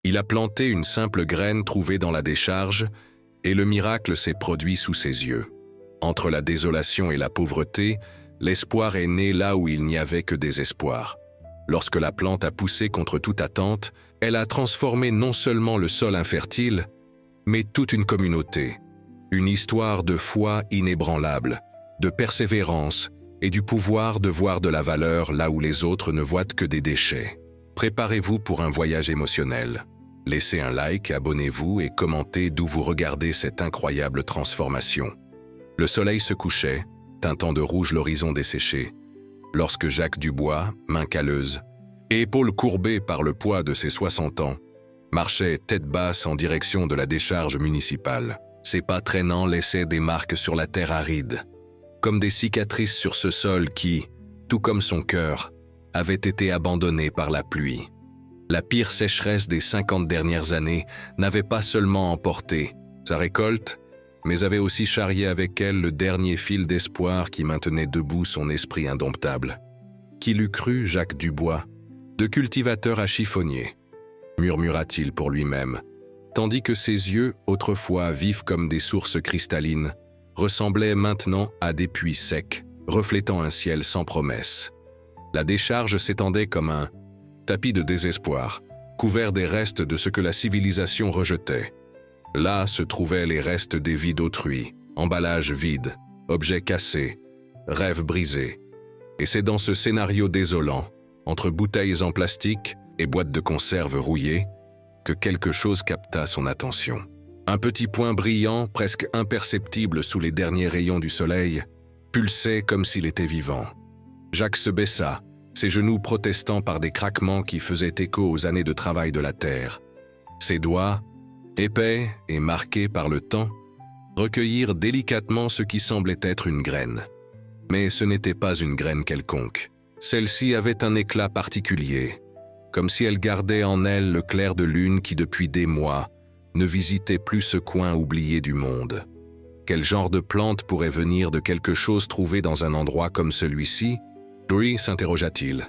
Il a planté une simple graine trouvée dans la décharge, et le miracle s'est produit sous ses yeux. Entre la désolation et la pauvreté, l'espoir est né là où il n'y avait que désespoir. Lorsque la plante a poussé contre toute attente, elle a transformé non seulement le sol infertile, mais toute une communauté. Une histoire de foi inébranlable, de persévérance et du pouvoir de voir de la valeur là où les autres ne voient que des déchets. Préparez-vous pour un voyage émotionnel. Laissez un like, abonnez-vous et commentez d'où vous regardez cette incroyable transformation. Le soleil se couchait, teintant de rouge l'horizon desséché, lorsque Jacques Dubois, main calleuse, et épaules courbées par le poids de ses 60 ans, marchait tête basse en direction de la décharge municipale. Ses pas traînants laissaient des marques sur la terre aride, comme des cicatrices sur ce sol qui, tout comme son cœur, avait été abandonné par la pluie. La pire sécheresse des 50 dernières années n'avait pas seulement emporté sa récolte, mais avait aussi charrié avec elle le dernier fil d'espoir qui maintenait debout son esprit indomptable. Qui l'eût cru, Jacques Dubois, de cultivateur à chiffonnier, murmura-t-il pour lui-même, tandis que ses yeux, autrefois vifs comme des sources cristallines, ressemblaient maintenant à des puits secs, reflétant un ciel sans promesse. La décharge s'étendait comme un tapis de désespoir, couvert des restes de ce que la civilisation rejetait. Là se trouvaient les restes des vies d'autrui, emballages vides, objets cassés, rêves brisés. Et c'est dans ce scénario désolant, entre bouteilles en plastique et boîtes de conserve rouillées, que quelque chose capta son attention. Un petit point brillant, presque imperceptible sous les derniers rayons du soleil, pulsait comme s'il était vivant. Jacques se baissa, ses genoux protestant par des craquements qui faisaient écho aux années de travail de la terre. Ses doigts, épais et marqués par le temps, recueillirent délicatement ce qui semblait être une graine. Mais ce n'était pas une graine quelconque. Celle-ci avait un éclat particulier, comme si elle gardait en elle le clair de lune qui depuis des mois ne visitait plus ce coin oublié du monde. Quel genre de plante pourrait venir de quelque chose trouvé dans un endroit comme celui-ci ? Oui, s'interrogea-t-il,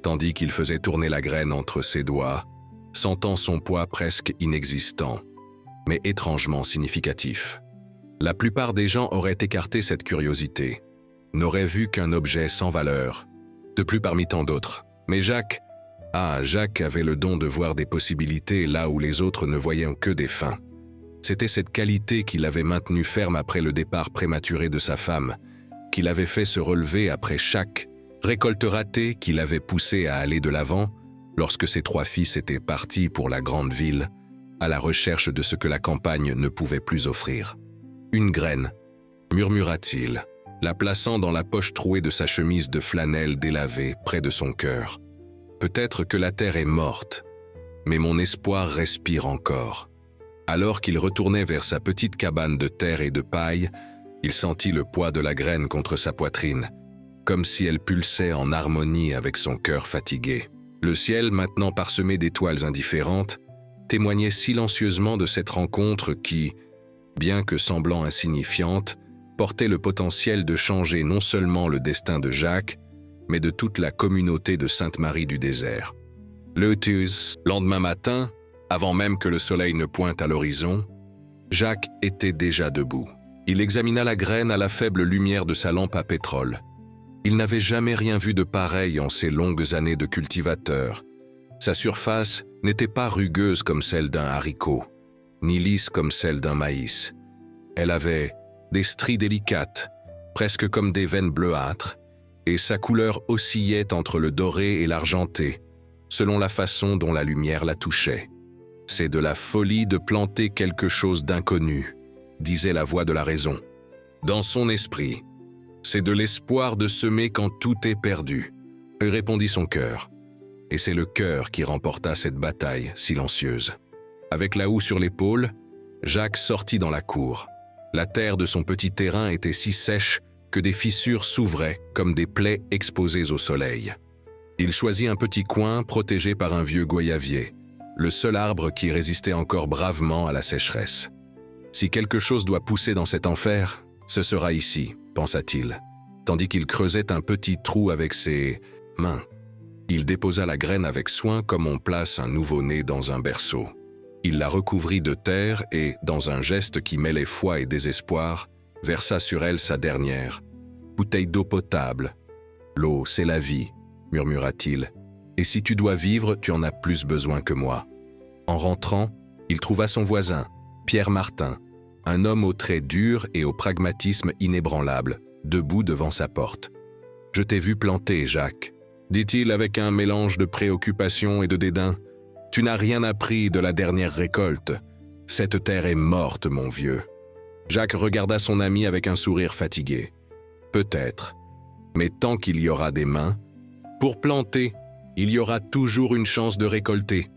tandis qu'il faisait tourner la graine entre ses doigts, sentant son poids presque inexistant, mais étrangement significatif. La plupart des gens auraient écarté cette curiosité, n'auraient vu qu'un objet sans valeur, de plus parmi tant d'autres. Mais Jacques avait le don de voir des possibilités là où les autres ne voyaient que des fins. C'était cette qualité qui l'avait maintenu ferme après le départ prématuré de sa femme, qui l'avait fait se relever après chaque récolte ratée, qui l'avait poussé à aller de l'avant lorsque ses 3 fils étaient partis pour la grande ville, à la recherche de ce que la campagne ne pouvait plus offrir. Une graine, murmura-t-il, la plaçant dans la poche trouée de sa chemise de flanelle délavée près de son cœur. Peut-être que la terre est morte, mais mon espoir respire encore. Alors qu'il retournait vers sa petite cabane de terre et de paille, il sentit le poids de la graine contre sa poitrine, comme si elle pulsait en harmonie avec son cœur fatigué. Le ciel, maintenant parsemé d'étoiles indifférentes, témoignait silencieusement de cette rencontre qui, bien que semblant insignifiante, portait le potentiel de changer non seulement le destin de Jacques, mais de toute la communauté de Sainte-Marie du désert. Le lendemain matin, avant même que le soleil ne pointe à l'horizon, Jacques était déjà debout. Il examina la graine à la faible lumière de sa lampe à pétrole. Il n'avait jamais rien vu de pareil en ses longues années de cultivateur. Sa surface n'était pas rugueuse comme celle d'un haricot, ni lisse comme celle d'un maïs. Elle avait des stries délicates, presque comme des veines bleuâtres, et sa couleur oscillait entre le doré et l'argenté, selon la façon dont la lumière la touchait. « C'est de la folie de planter quelque chose d'inconnu », disait la voix de la raison. Dans son esprit, « c'est de l'espoir de semer quand tout est perdu », répondit son cœur. Et c'est le cœur qui remporta cette bataille silencieuse. Avec la houe sur l'épaule, Jacques sortit dans la cour. La terre de son petit terrain était si sèche que des fissures s'ouvraient comme des plaies exposées au soleil. Il choisit un petit coin protégé par un vieux goyavier, le seul arbre qui résistait encore bravement à la sécheresse. Si quelque chose doit pousser dans cet enfer, ce sera ici, pensa-t-il, tandis qu'il creusait un petit trou avec ses mains. Il déposa la graine avec soin comme on place un nouveau-né dans un berceau. Il la recouvrit de terre et, dans un geste qui mêlait foi et désespoir, versa sur elle sa dernière bouteille d'eau potable. « L'eau, c'est la vie, » murmura-t-il, « et si tu dois vivre, tu en as plus besoin que moi. » En rentrant, il trouva son voisin, Pierre Martin, un homme aux traits durs et au pragmatisme inébranlable, debout devant sa porte. « Je t'ai vu planter, Jacques, » dit-il avec un mélange de préoccupation et de dédain. « Tu n'as rien appris de la dernière récolte. Cette terre est morte, mon vieux. » Jacques regarda son ami avec un sourire fatigué. « Peut-être, mais tant qu'il y aura des mains, pour planter, il y aura toujours une chance de récolter. »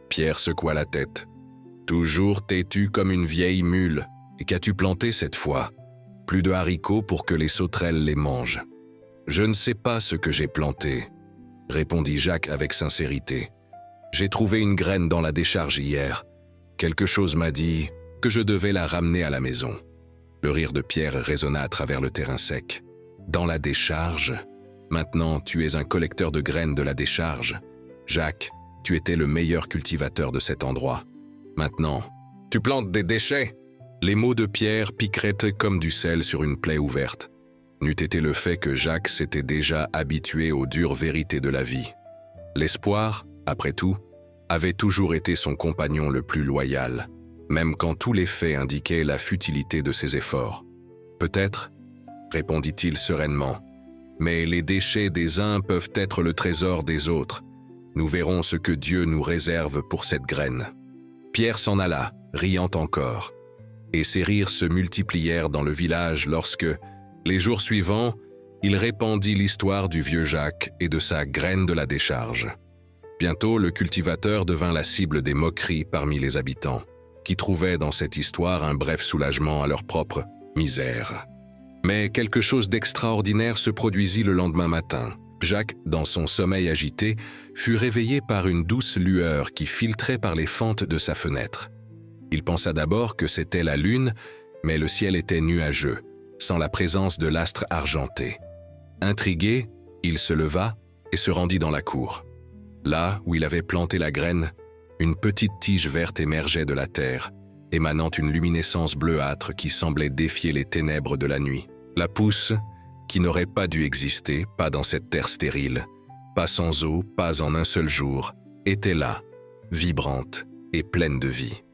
Pierre secoua la tête. « Toujours têtu comme une vieille mule. Et qu'as-tu planté cette fois? Plus de haricots pour que les sauterelles les mangent. »« Je ne sais pas ce que j'ai planté, » répondit Jacques avec sincérité. « J'ai trouvé une graine dans la décharge hier. Quelque chose m'a dit que je devais la ramener à la maison. » Le rire de Pierre résonna à travers le terrain sec. « Dans la décharge? Maintenant, tu es un collecteur de graines de la décharge. Jacques, tu étais le meilleur cultivateur de cet endroit. Maintenant, tu plantes des déchets ?» Les mots de Pierre piqueraient comme du sel sur une plaie ouverte. N'eût été le fait que Jacques s'était déjà habitué aux dures vérités de la vie. L'espoir, après tout, avait toujours été son compagnon le plus loyal, même quand tous les faits indiquaient la futilité de ses efforts. « Peut-être, » répondit-il sereinement, « mais les déchets des uns peuvent être le trésor des autres. Nous verrons ce que Dieu nous réserve pour cette graine. » Pierre s'en alla, riant encore. Et ses rires se multiplièrent dans le village lorsque, les jours suivants, il répandit l'histoire du vieux Jacques et de sa graine de la décharge. Bientôt, le cultivateur devint la cible des moqueries parmi les habitants, qui trouvaient dans cette histoire un bref soulagement à leur propre misère. Mais quelque chose d'extraordinaire se produisit le lendemain matin. Jacques, dans son sommeil agité, fut réveillé par une douce lueur qui filtrait par les fentes de sa fenêtre. Il pensa d'abord que c'était la lune, mais le ciel était nuageux, sans la présence de l'astre argenté. Intrigué, il se leva et se rendit dans la cour. Là où il avait planté la graine, une petite tige verte émergeait de la terre, émanant une luminescence bleuâtre qui semblait défier les ténèbres de la nuit. La pousse, qui n'aurait pas dû exister, pas dans cette terre stérile, pas sans eau, pas en un seul jour, était là, vibrante et pleine de vie.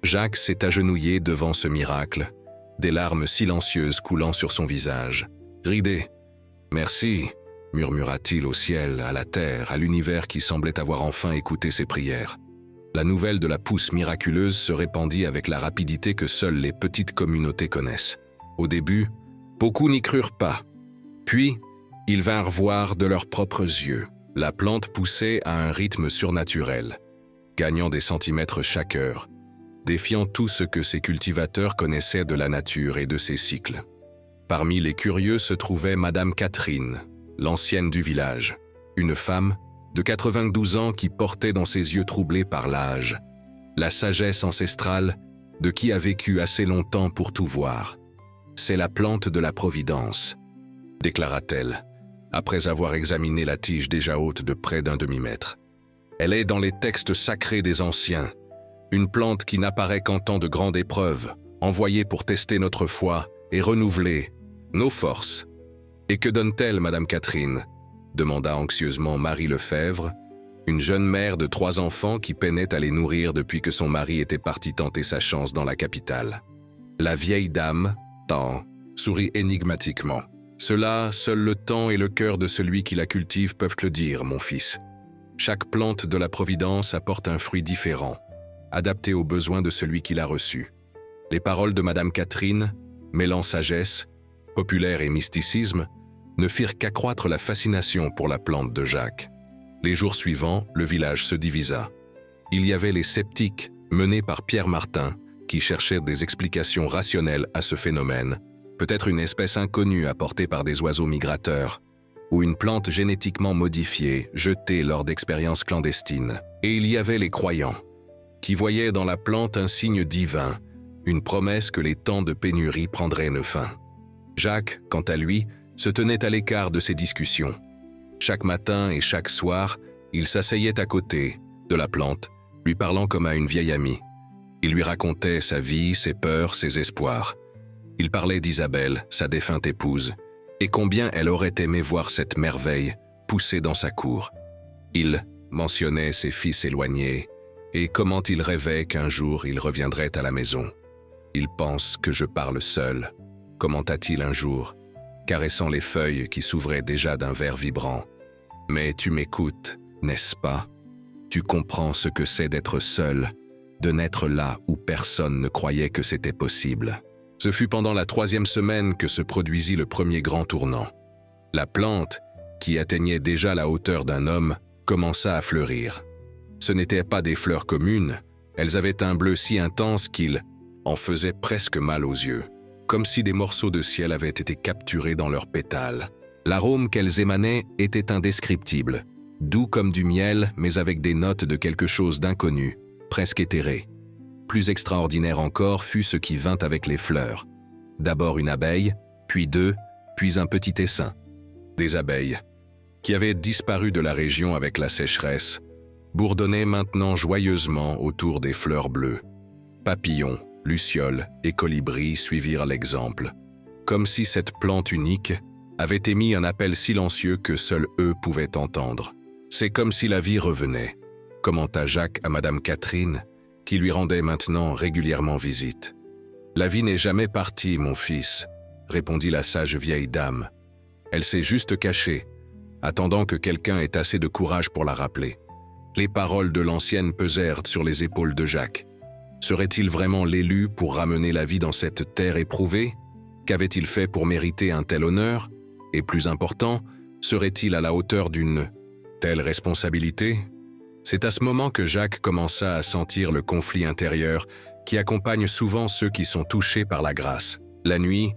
Jacques s'est agenouillé devant ce miracle, des larmes silencieuses coulant sur son visage. Ridé. « Merci », murmura-t-il au ciel, à la terre, à l'univers qui semblait avoir enfin écouté ses prières. La nouvelle de la pousse miraculeuse se répandit avec la rapidité que seules les petites communautés connaissent. Au début, beaucoup n'y crurent pas. Puis, ils vinrent voir de leurs propres yeux. La plante poussait à un rythme surnaturel, gagnant des centimètres chaque heure, défiant tout ce que ces cultivateurs connaissaient de la nature et de ses cycles. Parmi les curieux se trouvait Madame Catherine, l'ancienne du village, une femme de 92 ans qui portait dans ses yeux troublés par l'âge la sagesse ancestrale de qui a vécu assez longtemps pour tout voir. « C'est la plante de la Providence », déclara-t-elle, après avoir examiné la tige déjà haute de près d'un demi-mètre. « Elle est dans les textes sacrés des anciens, une plante qui n'apparaît qu'en temps de grande épreuve, envoyée pour tester notre foi et renouveler nos forces. » « Et que donne-t-elle, Madame Catherine ?» demanda anxieusement Marie Lefebvre, une jeune mère de 3 enfants qui peinait à les nourrir depuis que son mari était parti tenter sa chance dans la capitale. La vieille dame, sourit énigmatiquement. « Cela, seul le temps et le cœur de celui qui la cultive peuvent le dire, mon fils. Chaque plante de la Providence apporte un fruit différent, adapté aux besoins de celui qui l'a reçu. » Les paroles de Madame Catherine, mêlant sagesse, populaire et mysticisme, ne firent qu'accroître la fascination pour la plante de Jacques. Les jours suivants, le village se divisa. Il y avait les sceptiques, menés par Pierre Martin, qui cherchaient des explications rationnelles à ce phénomène, peut-être une espèce inconnue apportée par des oiseaux migrateurs, ou une plante génétiquement modifiée, jetée lors d'expériences clandestines. Et il y avait les croyants, qui voyaient dans la plante un signe divin, une promesse que les temps de pénurie prendraient une fin. Jacques, quant à lui, se tenait à l'écart de ces discussions. Chaque matin et chaque soir, il s'asseyait à côté de la plante, lui parlant comme à une vieille amie. Il lui racontait sa vie, ses peurs, ses espoirs. Il parlait d'Isabelle, sa défunte épouse, et combien elle aurait aimé voir cette merveille pousser dans sa cour. Il mentionnait ses fils éloignés et comment il rêvait qu'un jour il reviendrait à la maison. « Il pense que je parle seul », commenta-t-il un jour, caressant les feuilles qui s'ouvraient déjà d'un vert vibrant. « Mais tu m'écoutes, n'est-ce pas? Tu comprends ce que c'est d'être seul, de naître là où personne ne croyait que c'était possible. » Ce fut pendant la 3e semaine que se produisit le premier grand tournant. La plante, qui atteignait déjà la hauteur d'un homme, commença à fleurir. Ce n'étaient pas des fleurs communes, elles avaient un bleu si intense qu'il en faisait presque mal aux yeux, comme si des morceaux de ciel avaient été capturés dans leurs pétales. L'arôme qu'elles émanaient était indescriptible, doux comme du miel, mais avec des notes de quelque chose d'inconnu, presque éthéré. Plus extraordinaire encore fut ce qui vint avec les fleurs. D'abord une abeille, puis 2, puis un petit essaim. Des abeilles, qui avaient disparu de la région avec la sécheresse, bourdonnaient maintenant joyeusement autour des fleurs bleues. Papillons, lucioles et colibris suivirent l'exemple, comme si cette plante unique avait émis un appel silencieux que seuls eux pouvaient entendre. « C'est comme si la vie revenait », commenta Jacques à Madame Catherine, qui lui rendait maintenant régulièrement visite. « La vie n'est jamais partie, mon fils, » répondit la sage vieille dame. « Elle s'est juste cachée, attendant que quelqu'un ait assez de courage pour la rappeler. » Les paroles de l'ancienne pesèrent sur les épaules de Jacques. Serait-il vraiment l'élu pour ramener la vie dans cette terre éprouvée? Qu'avait-il fait pour mériter un tel honneur? Et plus important, serait-il à la hauteur d'une telle responsabilité? C'est à ce moment que Jacques commença à sentir le conflit intérieur qui accompagne souvent ceux qui sont touchés par la grâce. La nuit,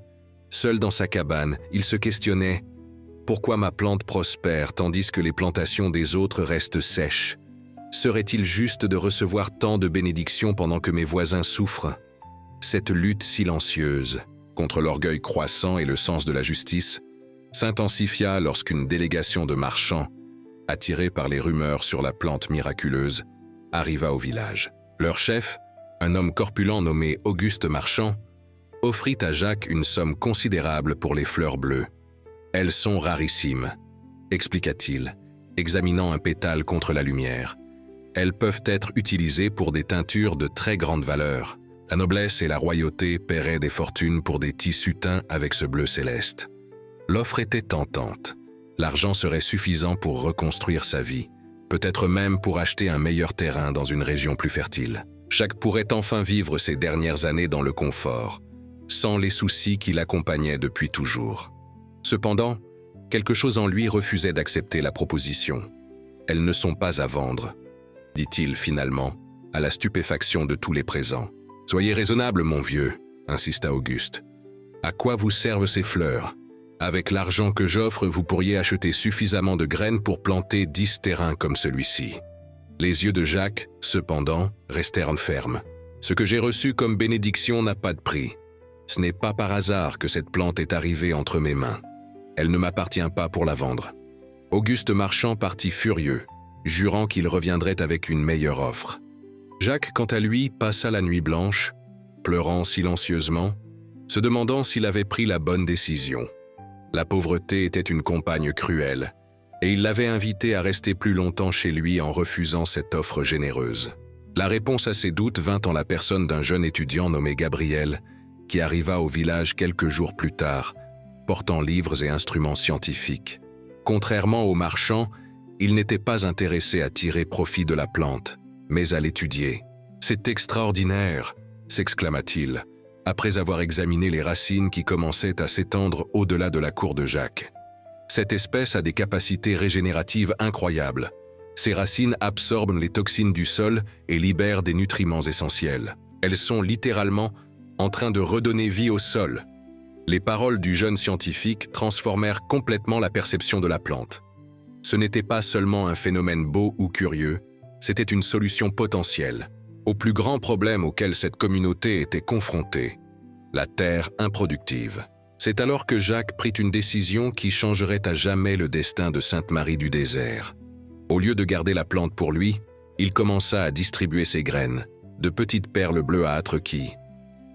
seul dans sa cabane, il se questionnait « Pourquoi ma plante prospère tandis que les plantations des autres restent sèches? Serait-il juste de recevoir tant de bénédictions pendant que mes voisins souffrent ?» Cette lutte silencieuse contre l'orgueil croissant et le sens de la justice s'intensifia lorsqu'une délégation de marchands, attirés par les rumeurs sur la plante miraculeuse, arriva au village. Leur chef, un homme corpulent nommé Auguste Marchand, offrit à Jacques une somme considérable pour les fleurs bleues. « Elles sont rarissimes », expliqua-t-il, examinant un pétale contre la lumière. « Elles peuvent être utilisées pour des teintures de très grande valeur. La noblesse et la royauté paieraient des fortunes pour des tissus teints avec ce bleu céleste. » L'offre était tentante. L'argent serait suffisant pour reconstruire sa vie, peut-être même pour acheter un meilleur terrain dans une région plus fertile. Jacques pourrait enfin vivre ses dernières années dans le confort, sans les soucis qui l'accompagnaient depuis toujours. Cependant, quelque chose en lui refusait d'accepter la proposition. « Elles ne sont pas à vendre », dit-il finalement, à la stupéfaction de tous les présents. « Soyez raisonnable, mon vieux », insista Auguste. « À quoi vous servent ces fleurs ? Avec l'argent que j'offre, vous pourriez acheter suffisamment de graines pour planter 10 terrains comme celui-ci. » Les yeux de Jacques, cependant, restèrent fermes. « Ce que j'ai reçu comme bénédiction n'a pas de prix. Ce n'est pas par hasard que cette plante est arrivée entre mes mains. Elle ne m'appartient pas pour la vendre. » Auguste Marchand partit furieux, jurant qu'il reviendrait avec une meilleure offre. Jacques, quant à lui, passa la nuit blanche, pleurant silencieusement, se demandant s'il avait pris la bonne décision. La pauvreté était une compagne cruelle, et il l'avait invité à rester plus longtemps chez lui en refusant cette offre généreuse. La réponse à ses doutes vint en la personne d'un jeune étudiant nommé Gabriel, qui arriva au village quelques jours plus tard, portant livres et instruments scientifiques. Contrairement aux marchands, il n'était pas intéressé à tirer profit de la plante, mais à l'étudier. « C'est extraordinaire !» s'exclama-t-il, après avoir examiné les racines qui commençaient à s'étendre au-delà de la cour de Jacques. Cette espèce a des capacités régénératives incroyables. Ses racines absorbent les toxines du sol et libèrent des nutriments essentiels. Elles sont littéralement en train de redonner vie au sol. Les paroles du jeune scientifique transformèrent complètement la perception de la plante. Ce n'était pas seulement un phénomène beau ou curieux, c'était une solution potentielle au plus grand problème auquel cette communauté était confrontée, la terre improductive. C'est alors que Jacques prit une décision qui changerait à jamais le destin de Sainte-Marie du désert. Au lieu de garder la plante pour lui, il commença à distribuer ses graines, de petites perles bleuâtres qui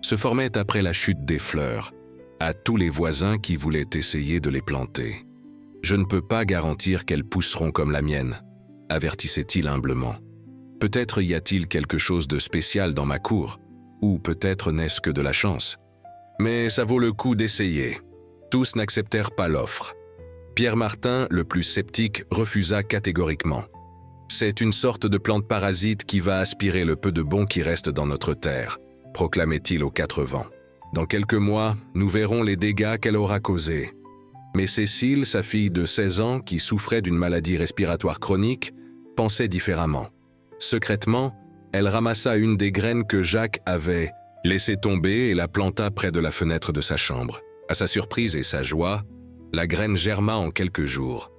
se formaient après la chute des fleurs, à tous les voisins qui voulaient essayer de les planter. « Je ne peux pas garantir qu'elles pousseront comme la mienne », avertissait-il humblement. « Peut-être y a-t-il quelque chose de spécial dans ma cour, ou peut-être n'est-ce que de la chance. Mais ça vaut le coup d'essayer. » Tous n'acceptèrent pas l'offre. Pierre Martin, le plus sceptique, refusa catégoriquement. « C'est une sorte de plante parasite qui va aspirer le peu de bon qui reste dans notre terre », proclamait-il aux quatre vents. « Dans quelques mois, nous verrons les dégâts qu'elle aura causés. » Mais Cécile, sa fille de 16 ans, qui souffrait d'une maladie respiratoire chronique, pensait différemment. Secrètement, elle ramassa une des graines que Jacques avait laissée tomber et la planta près de la fenêtre de sa chambre. À sa surprise et sa joie, la graine germa en quelques jours,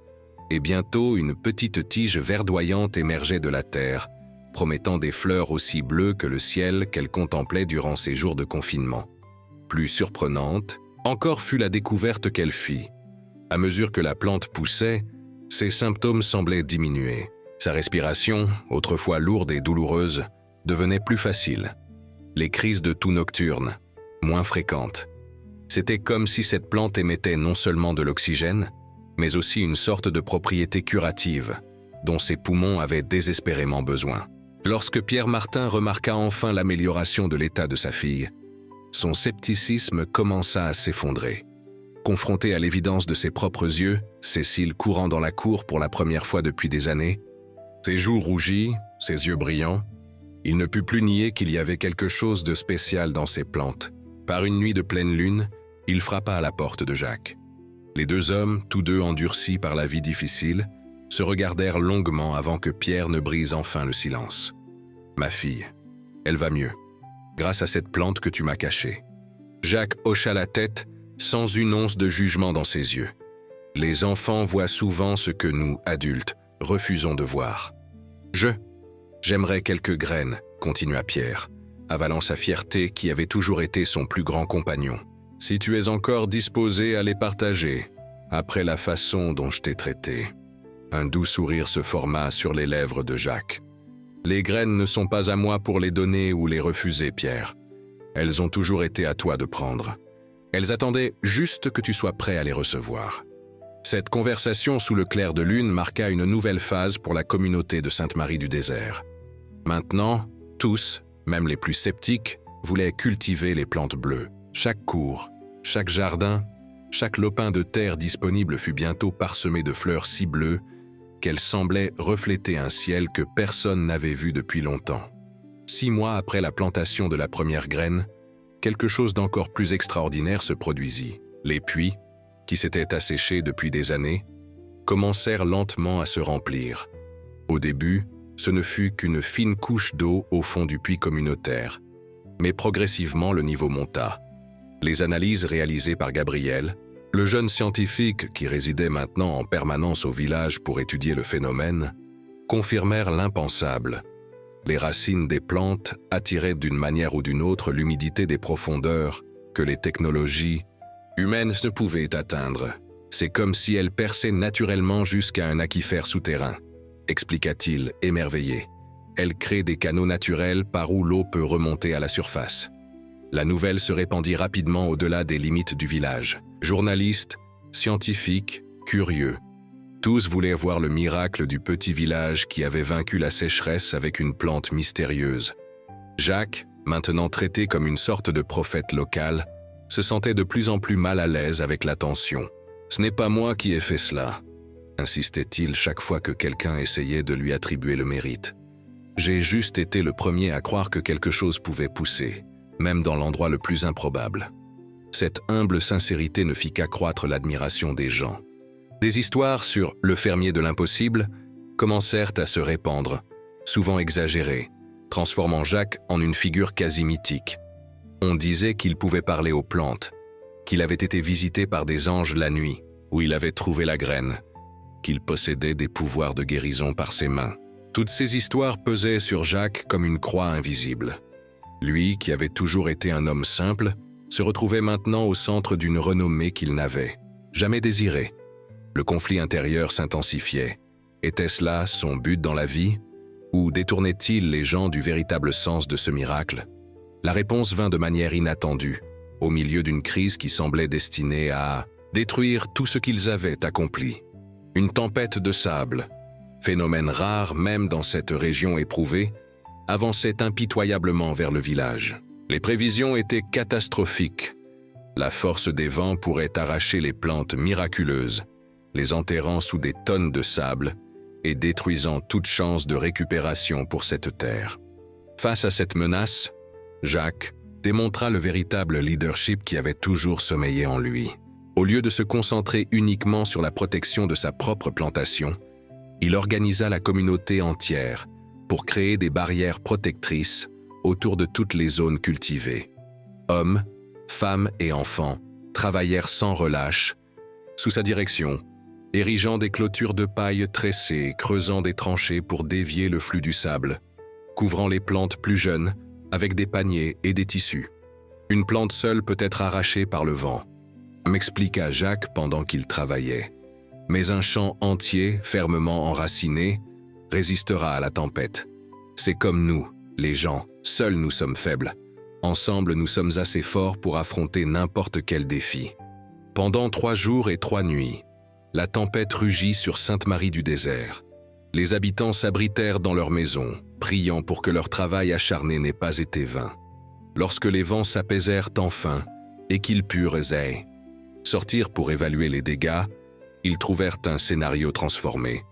et bientôt une petite tige verdoyante émergeait de la terre, promettant des fleurs aussi bleues que le ciel qu'elle contemplait durant ses jours de confinement. Plus surprenante encore fut la découverte qu'elle fit. À mesure que la plante poussait, ses symptômes semblaient diminuer. Sa respiration, autrefois lourde et douloureuse, devenait plus facile. Les crises de toux nocturnes, moins fréquentes. C'était comme si cette plante émettait non seulement de l'oxygène, mais aussi une sorte de propriété curative, dont ses poumons avaient désespérément besoin. Lorsque Pierre Martin remarqua enfin l'amélioration de l'état de sa fille, son scepticisme commença à s'effondrer. Confrontée à l'évidence de ses propres yeux, Cécile courant dans la cour pour la première fois depuis des années, ses joues rougies, ses yeux brillants, il ne put plus nier qu'il y avait quelque chose de spécial dans ces plantes. Par une nuit de pleine lune, il frappa à la porte de Jacques. Les deux hommes, tous deux endurcis par la vie difficile, se regardèrent longuement avant que Pierre ne brise enfin le silence. « Ma fille, elle va mieux, grâce à cette plante que tu m'as cachée. » Jacques hocha la tête, sans une once de jugement dans ses yeux. Les enfants voient souvent ce que nous, adultes, refusons de voir. J'aimerais quelques graines, continua Pierre, avalant sa fierté qui avait toujours été son plus grand compagnon. Si tu es encore disposé à les partager, après la façon dont je t'ai traité. Un doux sourire se forma sur les lèvres de Jacques. Les graines ne sont pas à moi pour les donner ou les refuser, Pierre. Elles ont toujours été à toi de prendre. Elles attendaient juste que tu sois prêt à les recevoir. Cette conversation sous le clair de lune marqua une nouvelle phase pour la communauté de Sainte-Marie-du-Désert. Maintenant, tous, même les plus sceptiques, voulaient cultiver les plantes bleues. Chaque cour, chaque jardin, chaque lopin de terre disponible fut bientôt parsemé de fleurs si bleues qu'elles semblaient refléter un ciel que personne n'avait vu depuis longtemps. 6 mois après la plantation de la première graine, quelque chose d'encore plus extraordinaire se produisit. Les puits, qui s'étaient asséchés depuis des années, commencèrent lentement à se remplir. Au début, ce ne fut qu'une fine couche d'eau au fond du puits communautaire, mais progressivement le niveau monta. Les analyses réalisées par Gabriel, le jeune scientifique qui résidait maintenant en permanence au village pour étudier le phénomène, confirmèrent l'impensable. Les racines des plantes attiraient d'une manière ou d'une autre l'humidité des profondeurs que les technologies humaines ne pouvaient atteindre. C'est comme si elles perçaient naturellement jusqu'à un aquifère souterrain, expliqua-t-il, émerveillé. Elles créent des canaux naturels par où l'eau peut remonter à la surface. La nouvelle se répandit rapidement au-delà des limites du village. Journalistes, scientifiques, curieux, tous voulaient voir le miracle du petit village qui avait vaincu la sécheresse avec une plante mystérieuse. Jacques, maintenant traité comme une sorte de prophète local, se sentait de plus en plus mal à l'aise avec l'attention. « Ce n'est pas moi qui ai fait cela », insistait-il chaque fois que quelqu'un essayait de lui attribuer le mérite. « J'ai juste été le premier à croire que quelque chose pouvait pousser, même dans l'endroit le plus improbable. » Cette humble sincérité ne fit qu'accroître l'admiration des gens. Des histoires sur « le fermier de l'impossible » commencèrent à se répandre, souvent exagérées, transformant Jacques en une figure quasi mythique. On disait qu'il pouvait parler aux plantes, qu'il avait été visité par des anges la nuit, où il avait trouvé la graine, qu'il possédait des pouvoirs de guérison par ses mains. Toutes ces histoires pesaient sur Jacques comme une croix invisible. Lui, qui avait toujours été un homme simple, se retrouvait maintenant au centre d'une renommée qu'il n'avait jamais désirée. Le conflit intérieur s'intensifiait. Était-ce là son but dans la vie? Ou détournaient-ils les gens du véritable sens de ce miracle? La réponse vint de manière inattendue, au milieu d'une crise qui semblait destinée à détruire tout ce qu'ils avaient accompli. Une tempête de sable, phénomène rare même dans cette région éprouvée, avançait impitoyablement vers le village. Les prévisions étaient catastrophiques. La force des vents pourrait arracher les plantes miraculeuses, les enterrant sous des tonnes de sable et détruisant toute chance de récupération pour cette terre. Face à cette menace, Jacques démontra le véritable leadership qui avait toujours sommeillé en lui. Au lieu de se concentrer uniquement sur la protection de sa propre plantation, il organisa la communauté entière pour créer des barrières protectrices autour de toutes les zones cultivées. Hommes, femmes et enfants travaillèrent sans relâche sous sa direction, érigeant des clôtures de paille tressées, creusant des tranchées pour dévier le flux du sable, couvrant les plantes plus jeunes avec des paniers et des tissus. Une plante seule peut être arrachée par le vent, m'expliqua Jacques pendant qu'il travaillait. Mais un champ entier, fermement enraciné, résistera à la tempête. C'est comme nous, les gens, seuls nous sommes faibles. Ensemble, nous sommes assez forts pour affronter n'importe quel défi. Pendant 3 jours et 3 nuits, la tempête rugit sur Sainte-Marie-du-Désert. Les habitants s'abritèrent dans leurs maisons, priant pour que leur travail acharné n'ait pas été vain. Lorsque les vents s'apaisèrent enfin et qu'ils purent sortir pour évaluer les dégâts, ils trouvèrent un scénario transformé.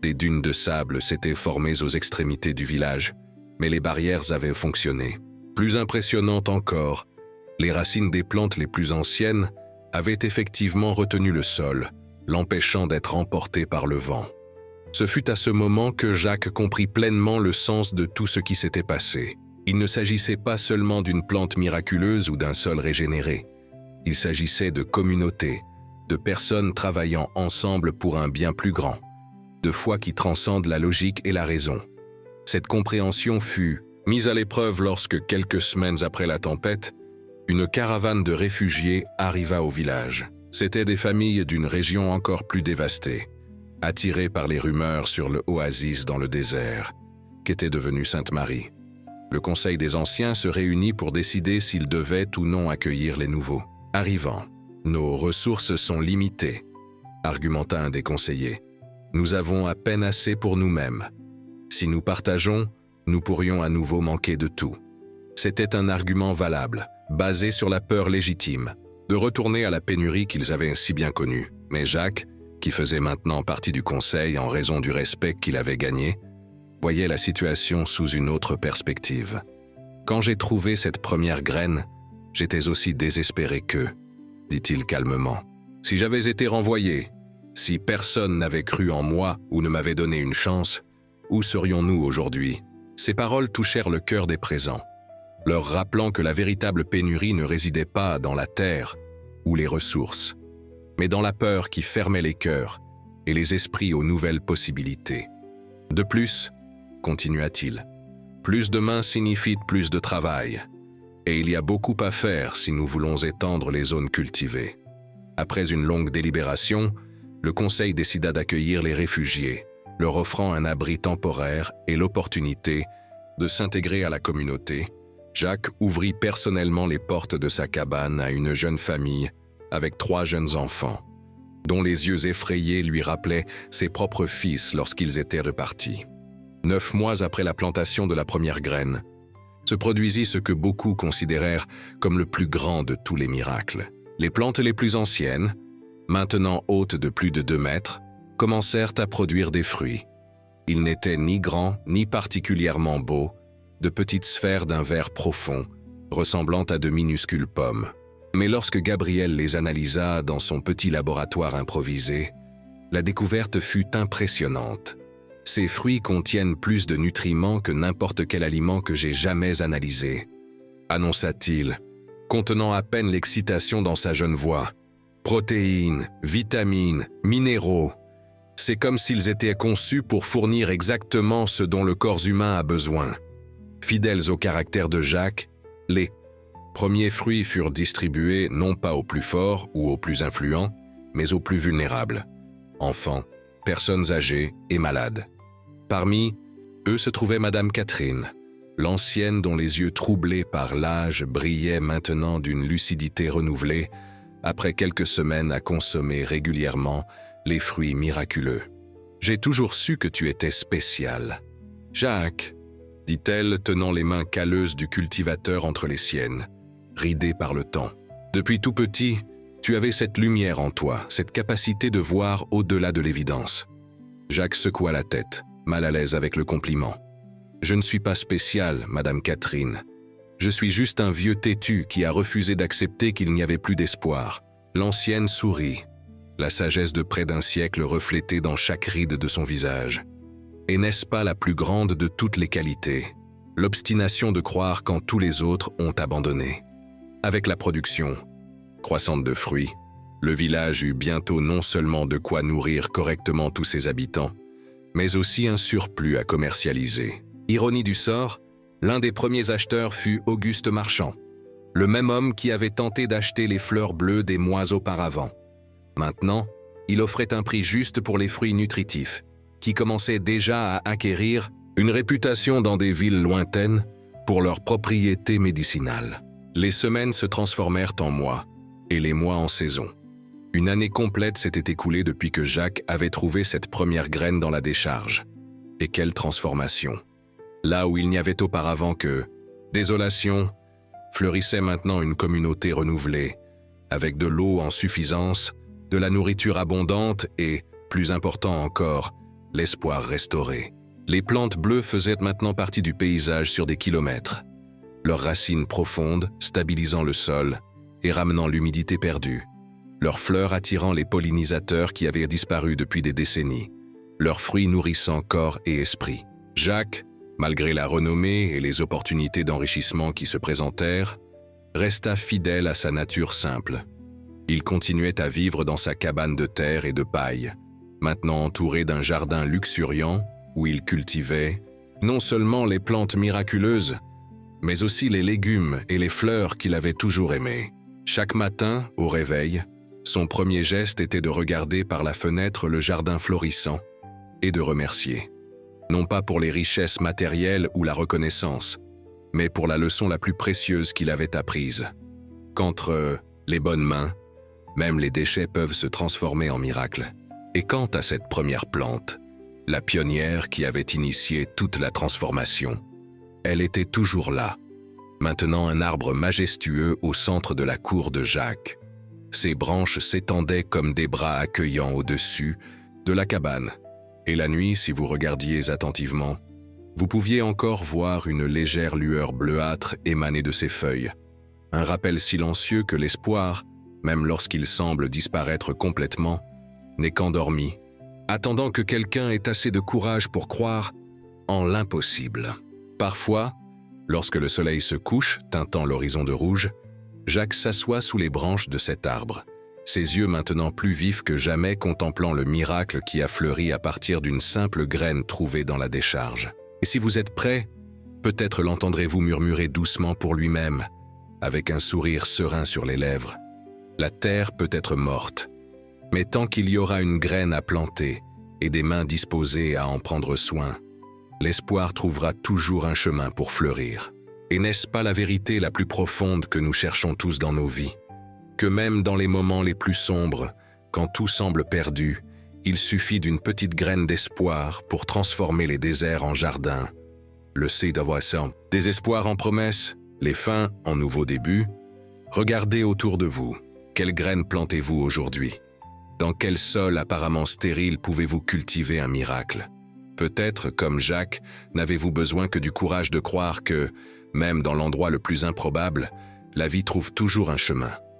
Des dunes de sable s'étaient formées aux extrémités du village, mais les barrières avaient fonctionné. Plus impressionnante encore, les racines des plantes les plus anciennes avaient effectivement retenu le sol, l'empêchant d'être emportées par le vent. Ce fut à ce moment que Jacques comprit pleinement le sens de tout ce qui s'était passé. Il ne s'agissait pas seulement d'une plante miraculeuse ou d'un sol régénéré. Il s'agissait de communautés, de personnes travaillant ensemble pour un bien plus grand, de foi qui transcende la logique et la raison. Cette compréhension fut mise à l'épreuve lorsque, quelques semaines après la tempête, une caravane de réfugiés arriva au village. C'étaient des familles d'une région encore plus dévastée, attirées par les rumeurs sur le oasis dans le désert, qu'était devenue Sainte-Marie. Le conseil des anciens se réunit pour décider s'il devait ou non accueillir les nouveaux arrivants. Nos ressources sont limitées, argumenta un des conseillers. Nous avons à peine assez pour nous-mêmes. Si nous partageons, nous pourrions à nouveau manquer de tout. C'était un argument valable, basé sur la peur légitime, de retourner à la pénurie qu'ils avaient si bien connue. Mais Jacques, qui faisait maintenant partie du conseil en raison du respect qu'il avait gagné, voyait la situation sous une autre perspective. Quand j'ai trouvé cette première graine, j'étais aussi désespéré qu'eux, dit-il calmement. Si j'avais été renvoyé, si personne n'avait cru en moi ou ne m'avait donné une chance, où serions-nous aujourd'hui? Ces paroles touchèrent le cœur des présents, leur rappelant que la véritable pénurie ne résidait pas dans la terre ou les ressources, mais dans la peur qui fermait les cœurs et les esprits aux nouvelles possibilités. De plus, continua-t-il, plus de mains signifie plus de travail, et il y a beaucoup à faire si nous voulons étendre les zones cultivées. Après une longue délibération, le conseil décida d'accueillir les réfugiés, leur offrant un abri temporaire et l'opportunité de s'intégrer à la communauté. Jacques ouvrit personnellement les portes de sa cabane à une jeune famille avec 3 jeunes enfants, dont les yeux effrayés lui rappelaient ses propres fils lorsqu'ils étaient repartis. 9 mois après la plantation de la première graine, se produisit ce que beaucoup considérèrent comme le plus grand de tous les miracles. Les plantes les plus anciennes, maintenant hautes de plus de 2 mètres, commencèrent à produire des fruits. Ils n'étaient ni grands ni particulièrement beaux, de petites sphères d'un vert profond, ressemblant à de minuscules pommes. Mais lorsque Gabriel les analysa dans son petit laboratoire improvisé, la découverte fut impressionnante. Ces fruits contiennent plus de nutriments que n'importe quel aliment que j'ai jamais analysé, annonça-t-il, contenant à peine l'excitation dans sa jeune voix. Protéines, vitamines, minéraux. C'est comme s'ils étaient conçus pour fournir exactement ce dont le corps humain a besoin. Fidèles au caractère de Jacques, les premiers fruits furent distribués non pas aux plus forts ou aux plus influents, mais aux plus vulnérables, enfants, personnes âgées et malades. Parmi eux se trouvait Madame Catherine, l'ancienne dont les yeux troublés par l'âge brillaient maintenant d'une lucidité renouvelée, après quelques semaines à consommer régulièrement les fruits miraculeux. « J'ai toujours su que tu étais spécial. »« Jacques, » dit-elle, tenant les mains calleuses du cultivateur entre les siennes, ridées par le temps. « Depuis tout petit, tu avais cette lumière en toi, cette capacité de voir au-delà de l'évidence. » Jacques secoua la tête, mal à l'aise avec le compliment. « Je ne suis pas spécial, Madame Catherine. Je suis juste un vieux têtu qui a refusé d'accepter qu'il n'y avait plus d'espoir. » L'ancienne sourit, la sagesse de près d'un siècle reflétée dans chaque ride de son visage. Et n'est-ce pas la plus grande de toutes les qualités, l'obstination de croire quand tous les autres ont abandonné. Avec la production croissante de fruits, le village eut bientôt non seulement de quoi nourrir correctement tous ses habitants, mais aussi un surplus à commercialiser. Ironie du sort, l'un des premiers acheteurs fut Auguste Marchand, le même homme qui avait tenté d'acheter les fleurs bleues des mois auparavant. Maintenant, il offrait un prix juste pour les fruits nutritifs, qui commençaient déjà à acquérir une réputation dans des villes lointaines pour leurs propriétés médicinales. Les semaines se transformèrent en mois, et les mois en saisons. Une année complète s'était écoulée depuis que Jacques avait trouvé cette première graine dans la décharge. Et quelle transformation! Là où il n'y avait auparavant que désolation, fleurissait maintenant une communauté renouvelée, avec de l'eau en suffisance, de la nourriture abondante et, plus important encore, l'espoir restauré. Les plantes bleues faisaient maintenant partie du paysage sur des kilomètres, leurs racines profondes stabilisant le sol et ramenant l'humidité perdue, leurs fleurs attirant les pollinisateurs qui avaient disparu depuis des décennies, leurs fruits nourrissant corps et esprit. Jacques, malgré la renommée et les opportunités d'enrichissement qui se présentèrent, resta fidèle à sa nature simple. Il continuait à vivre dans sa cabane de terre et de paille, maintenant entouré d'un jardin luxuriant où il cultivait non seulement les plantes miraculeuses, mais aussi les légumes et les fleurs qu'il avait toujours aimés. Chaque matin, au réveil, son premier geste était de regarder par la fenêtre le jardin florissant et de remercier. Non pas pour les richesses matérielles ou la reconnaissance, mais pour la leçon la plus précieuse qu'il avait apprise. Qu'entre les bonnes mains, même les déchets peuvent se transformer en miracles. Et quant à cette première plante, la pionnière qui avait initié toute la transformation, elle était toujours là, maintenant un arbre majestueux au centre de la cour de Jacques. Ses branches s'étendaient comme des bras accueillants au-dessus de la cabane. Et la nuit, si vous regardiez attentivement, vous pouviez encore voir une légère lueur bleuâtre émaner de ses feuilles. Un rappel silencieux que l'espoir, même lorsqu'il semble disparaître complètement, n'est qu'endormi, attendant que quelqu'un ait assez de courage pour croire en l'impossible. Parfois, lorsque le soleil se couche, teintant l'horizon de rouge, Jacques s'assoit sous les branches de cet arbre, ses yeux maintenant plus vifs que jamais contemplant le miracle qui a fleuri à partir d'une simple graine trouvée dans la décharge. Et si vous êtes prêt, peut-être l'entendrez-vous murmurer doucement pour lui-même, avec un sourire serein sur les lèvres. La terre peut être morte, mais tant qu'il y aura une graine à planter et des mains disposées à en prendre soin, l'espoir trouvera toujours un chemin pour fleurir. Et n'est-ce pas la vérité la plus profonde que nous cherchons tous dans nos vies? Que même dans les moments les plus sombres, quand tout semble perdu, il suffit d'une petite graine d'espoir pour transformer les déserts en jardins. Le seed of wisdom, des espoirs en promesses, les fins en nouveaux débuts. Regardez autour de vous. Quelle graine plantez-vous aujourd'hui? Dans quel sol apparemment stérile pouvez-vous cultiver un miracle? Peut-être, comme Jacques, n'avez-vous besoin que du courage de croire que, même dans l'endroit le plus improbable, la vie trouve toujours un chemin.